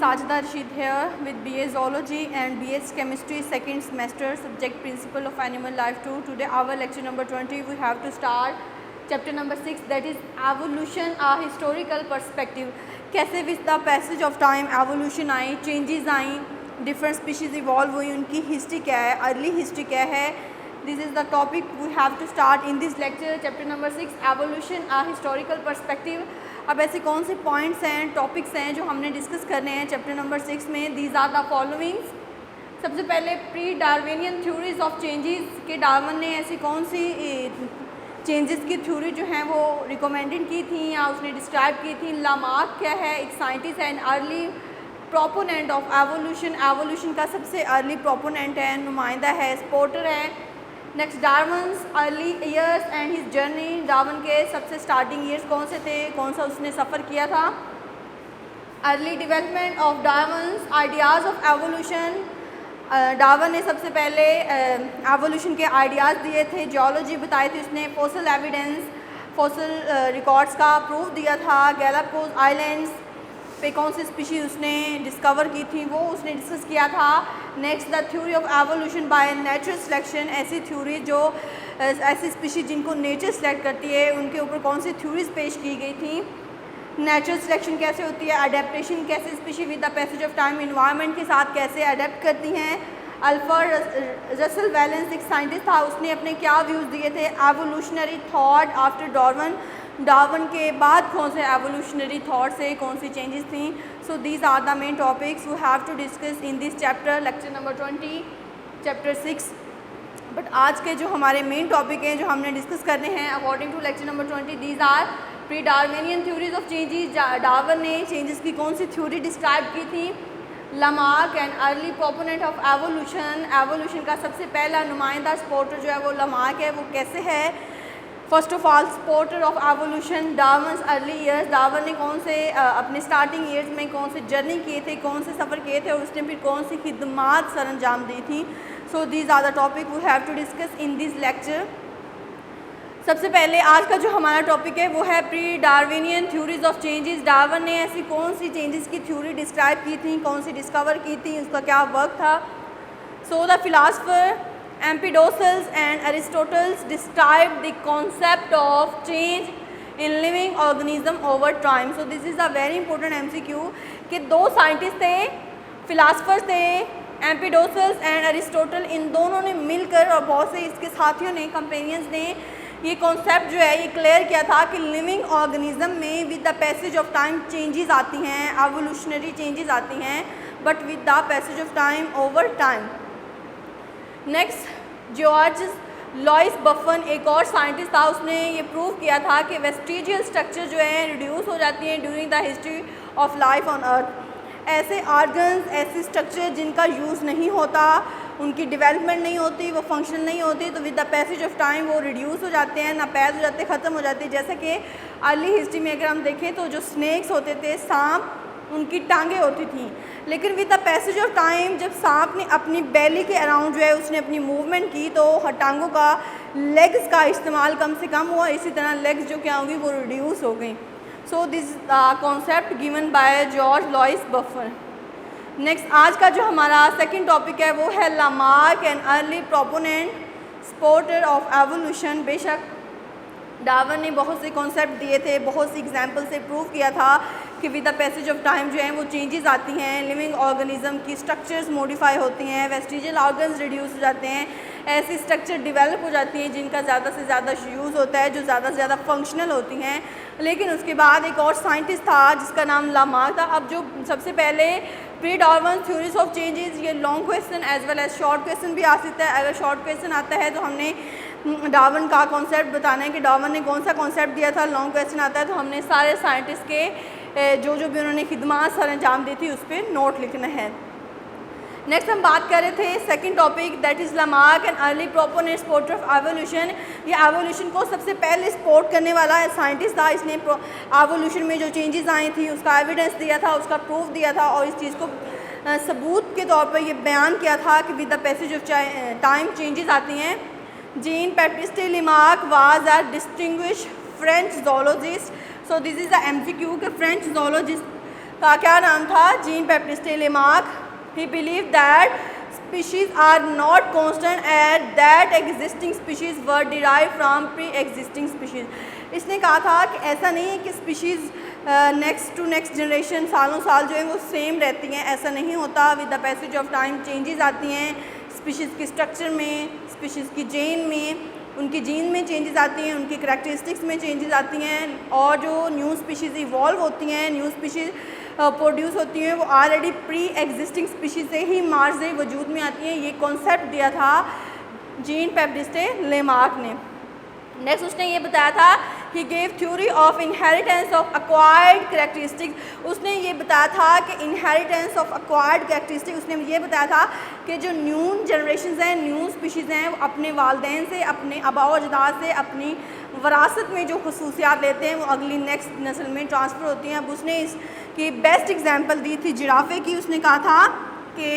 Sajida Rashid here with BA Zoology and BS Chemistry second semester subject Principle of Animal Life 2. Today our lecture number 20 we have to start chapter number 6 that is Evolution a Historical Perspective. कैसे with the passage of time evolution I, changes I, different species evolve हुई, उनकी history क्या है, early history क्या है. This is the topic we have to start in this lecture chapter number 6 Evolution a Historical Perspective. अब ऐसे कौन से पॉइंट्स हैं, टॉपिक्स हैं जो हमने डिस्कस करने हैं चैप्टर नंबर 6 में. These are the followings. सबसे पहले pre Darwinian theories of changes के डार्विन ने ऐसी कौन सी चेंजेस की थ्योरी जो हैं वो रिकमेंडेड की थी या उसने डिस्क्राइब की थी. लामार्क क्या है, एक scientist and early proponent of evolution, evolution का सबसे अर्ली प्रोपोनेंट है, नुमाइंदा है, स्पोर्टर है. Next Darwin's early years and his journey. Darwin के सबसे स्टार्टिंग ईयर्स कौन से थे, कौन सा उसने सफ़र किया था. Early development of Darwin's ideas of evolution. Darwin ने सबसे पहले एवोल्यूशन के आइडियाज़ दिए थे, जियोलॉजी बताई थी उसने, फोसिल एविडेंस, फोसिल रिकॉर्ड्स का प्रूफ दिया था. गैलापागोस आइलैंड्स पे कौन सी स्पीशीज़ उसने डिस्कवर की थी वो उसने डिस्कस किया था. Next the theory of evolution by natural selection. ऐसी थ्योरी जो ऐसी स्पीशीज़ जिनको नेचर सेलेक्ट करती है उनके ऊपर कौन सी थ्योरीज पेश की गई थी. नेचुरल सिलेक्शन कैसे होती है, अडेप्टेशन कैसे species with the passage of time environment के साथ कैसे अडेप्ट करती हैं. अल्फ्रेड रसेल वैलेंस एक साइंटिस्ट था, उसने अपने क्या व्यूज़ दिए थे. Evolutionary thought after Darwin, Darwin के बाद कौन से एवोल्यूशनरी थॉट से कौन सी चेंजेस थी. So these are the main topics we have to discuss in this chapter lecture number 20 chapter 6. But आज के जो हमारे मेन टॉपिक हैं जो हमने डिस्कस करने हैं according to lecture number 20 these are pre Darwinian theories of changes. Darwin ने चेंजेस की कौन सी थ्योरी डिस्क्राइब की थी. Lamarck and early proponent of evolution, evolution का सबसे पहला नुमाइंदा स्पोर्टर जो है वो लामार्क है. वो कैसे है, first of all Sportster of evolution. Darwin's early years, Darwin ने कौन से अपने स्टार्टिंग ईयर्स में कौन से जर्नी किए थे, कौन से सफ़र किए थे और उसने फिर कौन सी खिदमात सर अंजाम दी थी. So these are the topic we have to discuss in this lecture. सबसे पहले आज का जो हमारा टॉपिक है वो है pre Darwinian theories of changes. Darwin ने ऐसी कौन सी चेंजेस की थ्योरी डिस्क्राइब की थी, कौन सी डिस्कवर की थी, उसका क्या वर्क था. सो the philosopher Empedocles and Aristotle described the concept of change in living organism over time. So this is a very important MCQ कि दो साइंटिस्ट थे, फिलासफर्स थे, एम्पीडोसल्स एंड अरिस्टोटल. इन दोनों ने मिलकर और बहुत से इसके साथियों ने, कंपेनियंस ने ये कॉन्सेप्ट जो है ये क्लियर किया था कि लिविंग ऑर्गेनिज्म में with the passage of time changes आती हैं, एवोल्यूशनरी चेंजेस आती हैं, but with the passage of time over time. Next George Louis Buffon एक और साइंटिस्ट था, उसने ये प्रूव किया था कि वेस्टिजियल स्ट्रक्चर जो है रिड्यूस हो जाती हैं during the history of life on earth. ऐसे ऑर्गन्स, ऐसे स्ट्रक्चर जिनका यूज़ नहीं होता, उनकी डेवलपमेंट नहीं होती, वो फंक्शनल नहीं होती, तो with the passage of time वो रिड्यूस हो जाते हैं, नापैद हो जाते हैं, ख़त्म हो जाते हैं. जैसे कि अर्ली हिस्ट्री में अगर हम देखें तो जो स्नेक्स होते थे, सांप, उनकी टांगें होती थी, लेकिन with the passage of time जब सांप ने अपनी बेली के अराउंड जो है उसने अपनी मूवमेंट की तो टांगों का, लेग्स का इस्तेमाल कम से कम हुआ, इसी तरह लेग्स जो क्या होगी वो रिड्यूस हो गई. So this concept given by George Louis बफन. Next आज का जो हमारा सेकंड टॉपिक है वो है Lamarck and early proponent Sportster of evolution. बेशक डार्विन ने बहुत से कॉन्सेप्ट दिए थे, बहुत सी एग्जाम्पल से प्रूव किया था कि with the passage of time जो है वो चेंजेस आती हैं, लिविंग ऑर्गेनिज्म की स्ट्रक्चर्स मॉडिफाई होती हैं, वेस्टिजियल ऑर्गन्स रिड्यूस हो जाते हैं, ऐसी स्ट्रक्चर डेवलप हो जाती हैं जिनका ज़्यादा से ज़्यादा यूज़ होता है, जो ज़्यादा से ज़्यादा फंक्शनल होती हैं. लेकिन उसके बाद एक और साइंटिस्ट था जिसका नाम लामार्क था. अब जो सबसे पहले pre Darwin theories of changes, ये long question as well as short question भी आ सकता है. अगर शॉर्ट क्वेश्चन आता है तो हमने डार्विन का कॉन्सेप्ट बताना है कि डार्विन ने कौन सा कॉन्सेप्ट दिया था. लॉन्ग क्वेश्चन आता है तो हमने सारे साइंटिस्ट के जो भी उन्होंने खिदमात सर अंजाम दी थी उस पर नोट लिखना है. नेक्स्ट हम बात कर रहे थे second topic that is Lamarck and early proponent Sportster of evolution. ये एवोल्यूशन को सबसे पहले सपोर्ट करने वाला साइंटिस्ट था. इसने एवोल्यूशन में जो चेंजेस आई थी उसका एविडेंस दिया था, उसका प्रूफ दिया था और इस चीज़ को सबूत के तौर पर ये बयान किया था कि with the passage of time changes आती हैं. Gene Baptiste Lamarck was a distinguished French zoologist. So this is the MCQ के फ्रेंच zoologist का क्या नाम था? Jean Baptiste Lamarck. He believe that species are not constant and that existing species were derived from pre-existing species. इसने कहा था कि ऐसा नहीं है कि species next to next generation सालों साल जो है वो सेम रहती हैं, ऐसा नहीं होता. With the passage of time changes आती हैं स्पीशीज़ के स्ट्रक्चर में, स्पीशीज़ की जीन में, उनकी जीन में चेंजेस आती हैं, उनकी करैक्टरिस्टिक्स में चेंजेस आती हैं, और जो न्यू स्पीशीज़ इवॉल्व होती हैं, न्यू स्पीशीज़ प्रोड्यूस होती हैं, वो ऑलरेडी प्री एग्जिस्टिंग स्पीशीज़ से ही मार्जे वजूद में आती हैं. ये कॉन्सेप्ट दिया था जीन बैप्टिस्ट लेमार्क ने. नेक्स्ट उसने ये बताया था he gave theory of inheritance of acquired characteristics. उसने ये बताया था कि इनहेरिटेंस ऑफ एक्वायर्ड कैरेक्टरिस्टिक्स, उसने ये बताया था कि जो न्यू जनरेशन हैं, न्यू स्पीशीज़ हैं, वो अपने वालदैन से, अपने आबा व अजदाद से अपनी वरासत में जो खसूसियात लेते हैं वो अगली नेक्स्ट नस्ल में ट्रांसफ़र होती हैं. अब उसने इसकी बेस्ट एग्जांपल दी थी जिराफे की. उसने कहा था कि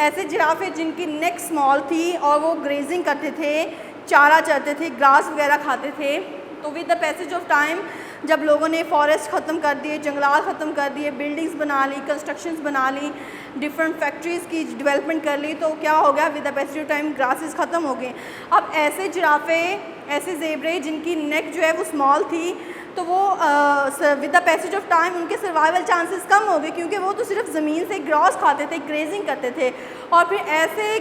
ऐसे जिराफे जिनकी नेक स्मॉल थी और वो ग्रेजिंग करते थे, चारा चरते थे, ग्रास वगैरह खाते थे. तो with the passage of time जब लोगों ने फॉरेस्ट ख़त्म कर दिए, जंगलात ख़त्म कर दिए, बिल्डिंग्स बना ली, कंस्ट्रक्शंस बना ली, डिफरेंट फैक्ट्रीज़ की डेवलपमेंट कर ली, तो क्या हो गया? With the passage of time grasses ख़त्म हो गए. अब ऐसे जिराफे, ऐसे ज़ेबरे जिनकी नेक जो है वो स्मॉल थी, तो वो with the passage of time उनके सर्वाइवल चांसेस कम हो गए, क्योंकि वो तो सिर्फ ज़मीन से ग्रॉस खाते थे, ग्रेजिंग करते थे. और फिर ऐसे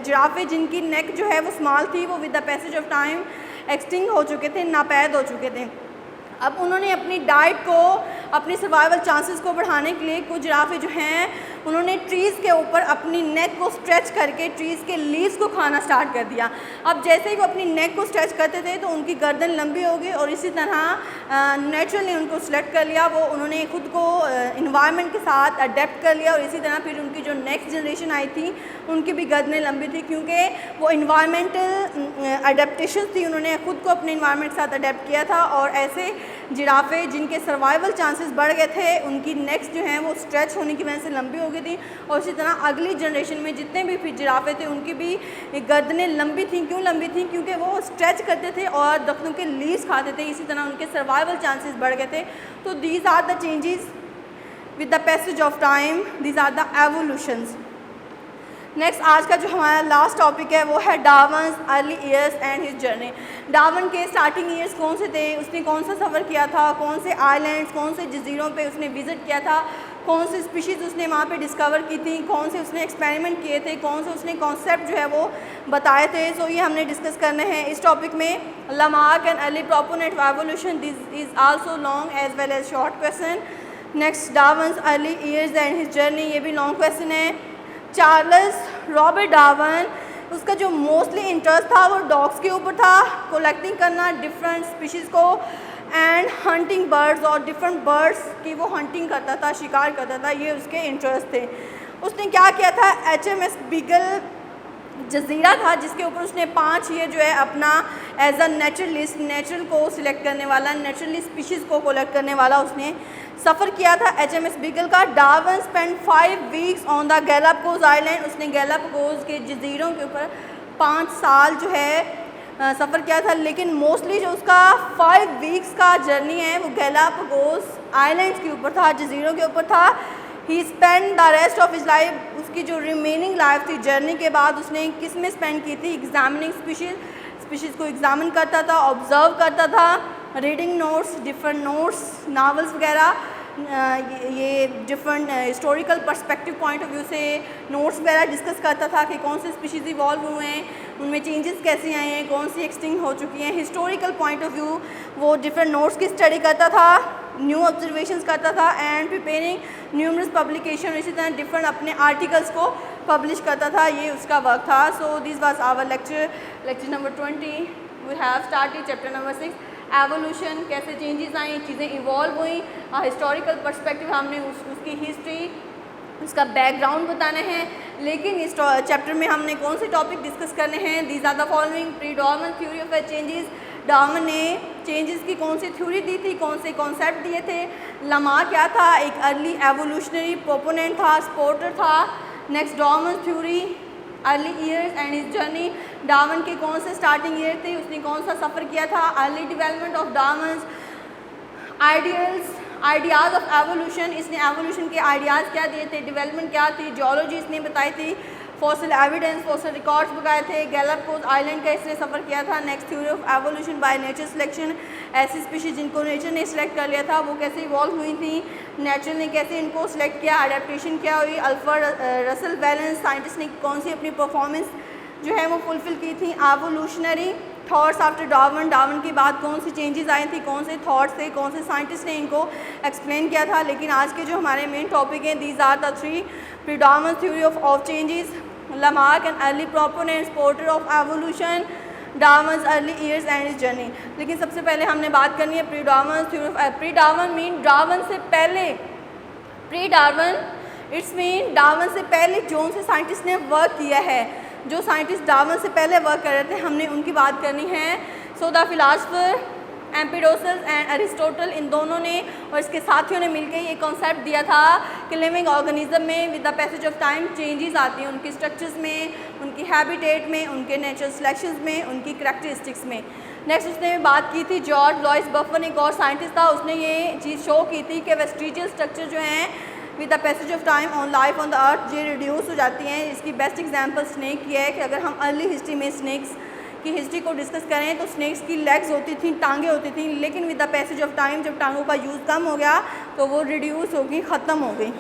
जिराफे जिनकी नेक जो है वो स्मॉल थी, वो with the passage of time extinct हो चुके थे, नापैद हो चुके थे. अब उन्होंने अपनी डाइट को, अपनी सर्वाइवल चांसेस को बढ़ाने के लिए कुछ जिराफे जो हैं उन्होंने ट्रीज़ के ऊपर अपनी नेक को स्ट्रेच करके ट्रीज़ के लीव्स को खाना स्टार्ट कर दिया. अब जैसे ही वो अपनी नेक को स्ट्रेच करते थे तो उनकी गर्दन लंबी हो गई, और इसी तरह नेचुरली उनको सेलेक्ट कर लिया. वो उन्होंने खुद को इन्वायरमेंट के साथ अडेप्ट कर लिया, और इसी तरह फिर उनकी जो नेक्स्ट जनरेशन आई थी उनकी भी गर्दनें लंबी थी, क्योंकि वो इन्वायरमेंटल अडेप्टेशन थी, उन्होंने खुद को अपने इन्वायरमेंट के साथ अडेप्ट किया था. और ऐसे जिराफे जिनके सर्वाइवल चांसेस बढ़ गए थे, उनकी नेक्स जो हैं वो स्ट्रेच होने की वजह से लंबी हो गई थी. और इसी तरह अगली जनरेशन में जितने भी फिर जिराफे थे उनकी भी गर्दनें लंबी थी. क्यों लंबी थी? क्योंकि वो स्ट्रेच करते थे और दख्तों के लीव्स खाते थे, इसी तरह उनके सर्वाइवल चांसेस बढ़ गए थे. तो these are the changes with the passage of time, these are the evolutions. Next आज का जो हमारा लास्ट टॉपिक है वो है Darwin's early years and his journey. Darwin के स्टार्टिंग ईयर्स कौन से थे, उसने कौन सा सफ़र किया था, कौन से आइलैंड्स, कौन से जजीरों पे उसने विज़िट किया था, कौन से स्पीशीज़ उसने वहाँ पे डिस्कवर की थी, कौन से उसने एक्सपेरिमेंट किए थे, कौन से उसने कॉन्सेप्ट जो है वो बताए थे. सो ये हमने डिस्कस करने हैं इस टॉपिक में. Lamarck and early proponent of evolution, this is also long as well as short question. Next Darwin's early years and his journey, ये भी लॉन्ग क्वेश्चन है. चार्ल्स रॉबर्ट डार्विन, उसका जो मोस्टली इंटरेस्ट था वो डॉग्स के ऊपर था, कलेक्टिंग करना डिफरेंट स्पीशीज़ को, एंड हंटिंग बर्ड्स, और डिफरेंट बर्ड्स की वो हंटिंग करता था, शिकार करता था, ये उसके इंटरेस्ट थे. उसने क्या किया था? HMS बीगल जजीरा था जिसके ऊपर उसने 5 ईयर जो है अपना एज अ नेचुरलिस्ट, नेचुरल को सिलेक्ट करने वाला, नेचुरली स्पीशीज़ को कलेक्ट करने वाला उसने सफ़र किया था HMS बीगल का. Darwin spend 5 weeks on the Galapagos island, उसने गैलापागोस के जजीरों के ऊपर 5 साल जो है सफ़र किया था. लेकिन मोस्टली जो उसका 5 वीक्स का जर्नी है वो गैलापागोस आइलैंड्स के ऊपर था, जजीरों के ऊपर था. He spend the rest of his life, उसकी जो रिमेनिंग लाइफ थी जर्नी के बाद उसने किस में स्पेंड की थी? एग्जामिनिंग स्पीशीज़ को एग्जामिन करता था, ऑब्ज़र्व करता था, reading notes, different notes, novels वगैरह, ये different historical perspective point of view से नोट्स वगैरह डिस्कस करता था कि कौन से स्पीशीज़ इवॉल्व हुए हैं, उनमें चेंजेस कैसे आए हैं, कौन सी एक्सटिंक्ट हो चुकी हैं. हिस्टोरिकल पॉइंट ऑफ व्यू वो डिफरेंट नोट्स की स्टडी करता था, न्यू ऑब्जर्वेशंस करता था, एंड प्रिपेयरिंग न्यूमरस पब्लिकेशन, इसी तरह डिफरेंट अपने आर्टिकल्स को पब्लिश करता था. ये उसका वर्क था. So this was our lecture number 20. We have started chapter number 6 evolution, कैसे चेंजेस आई, चीज़ें इवॉल्व हुई, हिस्टोरिकल पर्सपेक्टिव, हमने उसकी हिस्ट्री, उसका बैकग्राउंड बताना है. लेकिन इस चैप्टर में हमने कौन से टॉपिक डिस्कस करने हैं? These are the following. Pre Darwin theory of changes, Darwin ने चेंजेस की कौन सी थ्योरी दी थी, कौन से कॉन्सेप्ट दिए थे. लामार्क क्या था? एक अर्ली एवोल्यूशनरी प्रोपोनेंट था, सपोर्टर था. Next Darwin theory, early years and his journey, Darwin के कौन से स्टार्टिंग ईयर थे, उसने कौन सा सफ़र किया था. Early development of Darwin's ideals, ideas of evolution, इसने एवोल्यूशन के आइडियाज़ क्या दिए थे, डेवलपमेंट क्या थी, जियोलॉजी इसने बताई थी, फॉसिल एविडेंस, फॉसिल रिकॉर्ड्स बताए थे, गैलापागोस आइलैंड का इसने सफ़र किया था। Next theory of evolution by nature selection, ऐसी स्पीशीज़ जिनको नेचर ने सिलेक्ट कर लिया था वो कैसे इवॉल्व हुई थी, नेचर ने कैसे इनको सिलेक्ट किया, अडेप्टेशन क्या हुई, अल्फ्रेड रसल बैलेंस साइंटिस्ट ने कौन सी अपनी परफॉर्मेंस जो है वो फुलफ़िल की थी, evolutionary thoughts after Darwin, Darwin के बाद कौन सी चेंजेस आई थी, कौन से थॉट्स थे, कौन से साइंटिस्ट ने इनको एक्सप्लेन किया था। लेकिन आज के जो हमारे मेन टॉपिक हैं, these are the three predominant theory of changes, Lamarck and early proponent supporter of evolution, Darwin's early years and his journey. लेकिन सबसे पहले हमने बात करनी है predominant theory of, pre Darwin mean Darwin से पहले, pre Darwin it's mean Darwin से पहले जो से साइंटिस्ट ने वर्क किया है, जो साइंटिस्ट डार्विन से पहले वर्क कर रहे थे, हमने उनकी बात करनी है। So the philosopher Empedocles and Aristotle, इन दोनों ने और इसके साथियों ने मिलकर ये कॉन्सेप्ट दिया था कि लिविंग ऑर्गेनिज्म में with the passage of time changes आती हैं, उनके स्ट्रक्चर्स में, उनकी हैबिटेट में, उनके नेचुरल सिलेक्शंस में, उनकी करैक्टरिस्टिक्स में। नेक्स्ट उसने बात की थी जॉर्ज लॉइस बफन, एक और साइंटिस्ट था, उसने ये चीज़ शो की थी कि वेस्टिजियल स्ट्रक्चर जो हैं with the passage of time on life on the earth ये रिड्यूस हो जाती हैं। इसकी बेस्ट एग्जांपल स्नेक की है कि अगर हम अर्ली हिस्ट्री में स्नेक्स की हिस्ट्री को डिस्कस करें तो स्नेक्स की लेग्स होती थी, टांगें होती थी, लेकिन with the passage of time जब टांगों का यूज़ कम हो गया तो वो रिड्यूस हो गई, ख़त्म हो गई।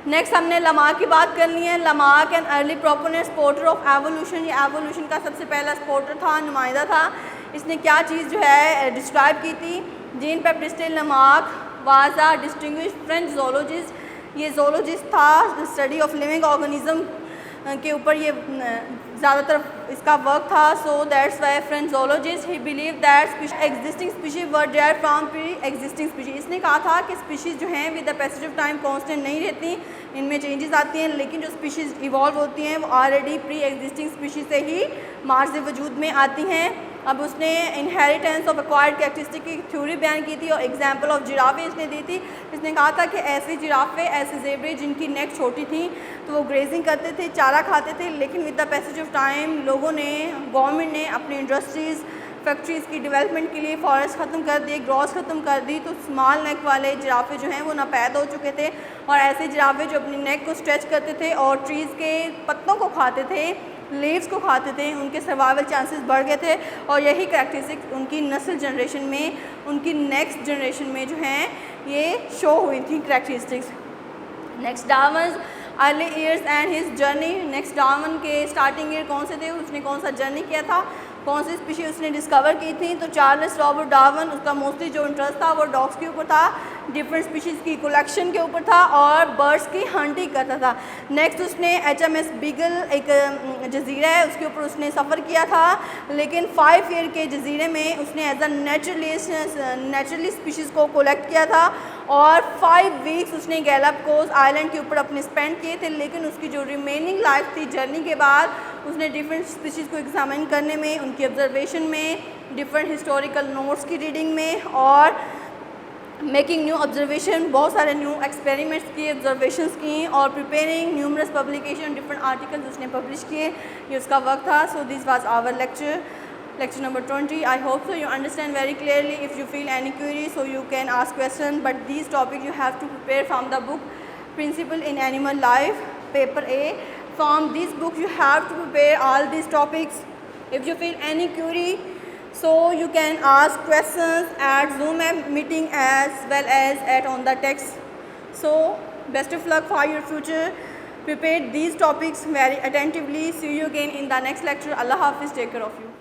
नेक्स्ट हमने लामार्क की बात करनी है। Lamarck and early proponent supporter of evolution, ये एवोल्यूशन का सबसे पहला सपोर्टर था, नुमाइंदा था। इसने क्या चीज़ जो है डिस्क्राइब की थी, Jean Baptiste Lamarck was a distinguished French zoologist, ये जोलॉजिस्ट था, स्टडी ऑफ लिविंग ऑर्गेनिज्म के ऊपर ये ज़्यादातर इसका वर्क था। So that's why French zoologist he believe that existing species were dare from pre existing species. इसने कहा था कि स्पीशीज़ जो हैं with the passage of time constant नहीं रहती, इनमें चेंजेस आती हैं, लेकिन जो स्पीशीज़ इवॉल्व होती हैं वो ऑलरेडी प्री एग्जिस्टिंग स्पीशीज से ही मार्स वजूद में आती हैं। अब उसने इनहेरिटेंस ऑफ एक्वायर्ड कैरेक्टरिस्टिक की थ्योरी बयान की थी और एग्जांपल ऑफ जिराफे इसने दी थी। इसने कहा था कि ऐसे जिराफे, ऐसे ज़ेब्रे जिनकी नेक छोटी थी तो वो ग्रेजिंग करते थे, चारा खाते थे, लेकिन with the passage of time लोगों ने, गवर्नमेंट ने अपनी इंडस्ट्रीज़, फैक्ट्रीज़ की डेवलपमेंट के लिए फॉरेस्ट ख़त्म कर दिए, ग्रॉस ख़त्म कर दी, तो स्मॉल नेक वाले जिराफे जो हैं वो नापैद हो चुके थे। और ऐसे जिराफे जो अपनी नेक को स्ट्रेच करते थे और ट्रीज़ के पत्तों को खाते थे, लीव्स को खाते थे, उनके सर्वाइवल चांसेस बढ़ गए थे और यही करैक्टरिस्टिक्स उनकी नस्ल जनरेशन में, उनकी नेक्स्ट जनरेशन में जो हैं ये शो हुई थी characteristics. Next Darwin early years and his journey, next Darwin के स्टार्टिंग ईयर कौन से थे, उसने कौन सा जर्नी किया था, कौन सी स्पीशीज उसने डिस्कवर की थी। तो चार्ल्स रॉबर्ट डार्विन, उसका मोस्टली जो इंटरेस्ट था वो डॉग्स के ऊपर था, डिफरेंट स्पीशीज़ की कलेक्शन के ऊपर था और बर्ड्स की हंटिंग करता था। नेक्स्ट उसने HMS बीगल, एक जजीरा है, उसके ऊपर उसने सफ़र किया था, लेकिन 5 ईयर के जजीरे में उसने एज अ नेचुरली स्पीशीज़ को कलेक्ट किया था और 5 वीक्स उसने गैलापागोस आइलैंड के ऊपर अपने स्पेंड किए थे। लेकिन उसकी जो रिमेनिंग लाइफ थी जर्नी के बाद, उसने डिफरेंट स्पीशीज़ को एग्जामिन करने में, उनकी ऑब्जर्वेशन में, डिफरेंट हिस्टोरिकल नोट्स की रीडिंग में और मेकिंग न्यू ऑब्जर्वेशन, बहुत सारे न्यू एक्सपेरिमेंट्स किए, ऑब्जर्वेशंस की और preparing numerous publication, different articles उसने पब्लिश किए, ये उसका वर्क था। So this was our lecture number 20. I hope so you understand very clearly. If you feel any query, so you can ask question, but these topics you have to prepare from the book Principle in Animal Life, paper A. From this book you have to prepare all these topics. If you feel any query, so you can ask questions at Zoom meeting as well as on the text. So best of luck for your future. Prepare these topics very attentively. See you again in the next lecture. Allah Hafiz. Take care of you.